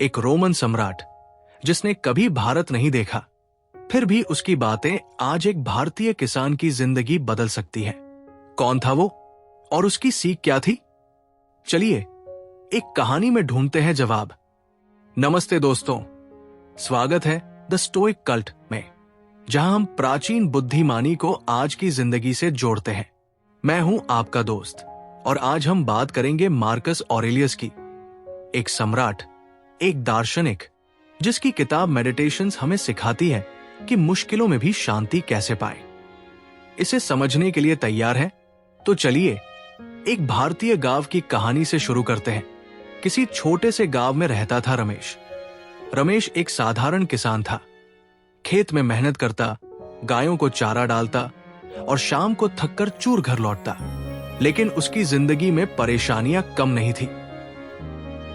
एक रोमन सम्राट जिसने कभी भारत नहीं देखा, फिर भी उसकी बातें आज एक भारतीय किसान की जिंदगी बदल सकती है। कौन था वो और उसकी सीख क्या थी? चलिए एक कहानी में ढूंढते हैं जवाब। नमस्ते दोस्तों, स्वागत है द स्टोइक कल्ट में, जहां हम प्राचीन बुद्धिमानी को आज की जिंदगी से जोड़ते हैं। मैं हूं आपका दोस्त और आज हम बात करेंगे मार्कस ऑरेलियस की, एक सम्राट, एक दार्शनिक जिसकी किताब मेडिटेशंस हमें सिखाती है कि मुश्किलों में भी शांति कैसे पाए। इसे समझने के लिए तैयार हैं? तो चलिए एक भारतीय गांव की कहानी से शुरू करते हैं। किसी छोटे से गांव में रहता था रमेश। रमेश एक साधारण किसान था। खेत में मेहनत करता, गायों को चारा डालता और शाम को थककर चूर घर लौटता। लेकिन उसकी जिंदगी में परेशानियां कम नहीं थी।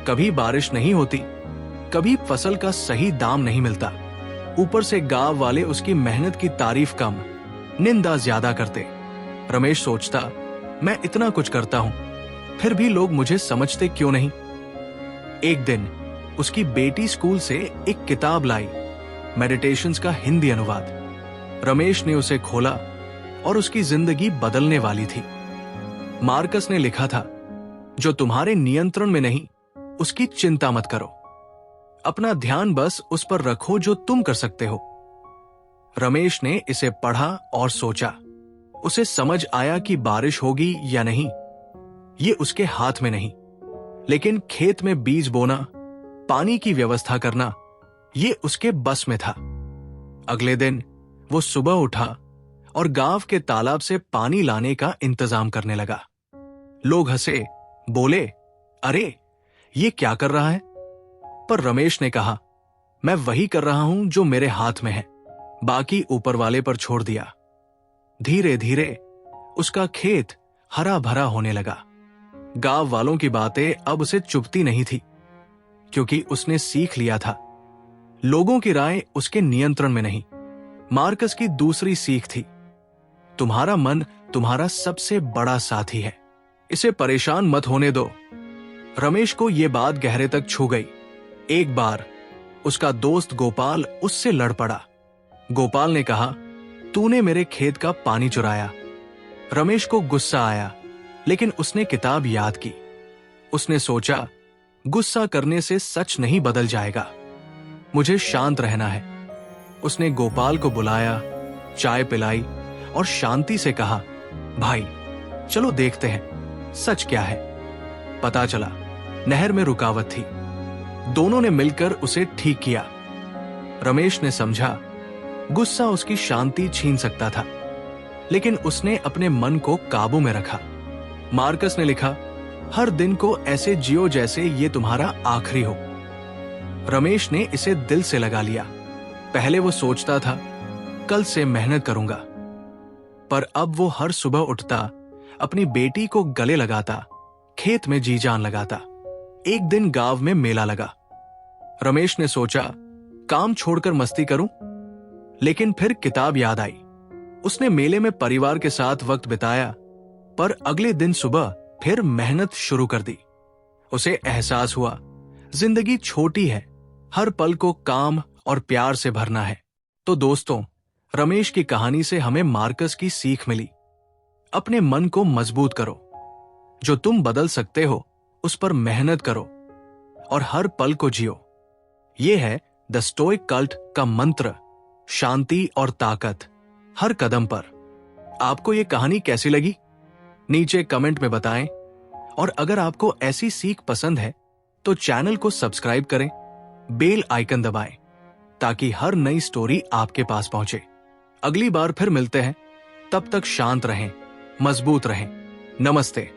कभी बारिश नहीं होती, कभी फसल का सही दाम नहीं मिलता, ऊपर से गांव वाले उसकी मेहनत की तारीफ कम, निंदा ज्यादा करते। रमेश सोचता, मैं इतना कुछ करता हूं, फिर भी लोग मुझे समझते क्यों नहीं? एक दिन उसकी बेटी स्कूल से एक किताब लाई, मेडिटेशंस का हिंदी अनुवाद। रमेश ने उसे खोला और उसकी जिंदगी बदलने वाली थी। मार्कस ने लिखा था, जो तुम्हारे नियंत्रण में नहीं, उसकी चिंता मत करो। अपना ध्यान बस उस पर रखो जो तुम कर सकते हो। रमेश ने इसे पढ़ा और सोचा। उसे समझ आया कि बारिश होगी या नहीं, ये उसके हाथ में नहीं, लेकिन खेत में बीज बोना, पानी की व्यवस्था करना, ये उसके बस में था। अगले दिन वो सुबह उठा और गांव के तालाब से पानी लाने का इंतजाम करने लगा। लोग हंसे, बोले, अरे ये क्या कर रहा है? पर रमेश ने कहा, मैं वही कर रहा हूं जो मेरे हाथ में है, बाकी ऊपर वाले पर छोड़ दिया। धीरे धीरे उसका खेत हरा भरा होने लगा। गांव वालों की बातें अब उसे चुभती नहीं थी, क्योंकि उसने सीख लिया था, लोगों की राय उसके नियंत्रण में नहीं। मार्कस की दूसरी सीख थी, तुम्हारा मन तुम्हारा सबसे बड़ा साथी है, इसे परेशान मत होने दो। रमेश को यह बात गहरे तक छू गई। एक बार उसका दोस्त गोपाल उससे लड़ पड़ा। गोपाल ने कहा, तूने मेरे खेत का पानी चुराया। रमेश को गुस्सा आया, लेकिन उसने किताब याद की। उसने सोचा, गुस्सा करने से सच नहीं बदल जाएगा, मुझे शांत रहना है। उसने गोपाल को बुलाया, चाय पिलाई और शांति से कहा, भाई चलो देखते हैं सच क्या है। पता चला नहर में रुकावट थी। दोनों ने मिलकर उसे ठीक किया। रमेश ने समझा, गुस्सा उसकी शांति छीन सकता था, लेकिन उसने अपने मन को काबू में रखा। मार्कस ने लिखा, हर दिन को ऐसे जियो जैसे ये तुम्हारा आखिरी हो। रमेश ने इसे दिल से लगा लिया। पहले वो सोचता था, कल से मेहनत करूंगा, पर अब वो हर सुबह उठता, अपनी बेटी को गले लगाता, खेत में जी जान लगाता। एक दिन गांव में मेला लगा। रमेश ने सोचा, काम छोड़कर मस्ती करूं, लेकिन फिर किताब याद आई। उसने मेले में परिवार के साथ वक्त बिताया, पर अगले दिन सुबह फिर मेहनत शुरू कर दी। उसे एहसास हुआ, जिंदगी छोटी है, हर पल को काम और प्यार से भरना है। तो दोस्तों, रमेश की कहानी से हमें मार्कस की सीख मिली। अपने मन को मजबूत करो, जो तुम बदल सकते हो उस पर मेहनत करो और हर पल को जियो। यह है द स्टोइक कल्ट का मंत्र, शांति और ताकत हर कदम पर। आपको यह कहानी कैसी लगी? नीचे कमेंट में बताएं, और अगर आपको ऐसी सीख पसंद है तो चैनल को सब्सक्राइब करें, बेल आइकन दबाएं, ताकि हर नई स्टोरी आपके पास पहुंचे। अगली बार फिर मिलते हैं, तब तक शांत रहें, मजबूत रहें। नमस्ते।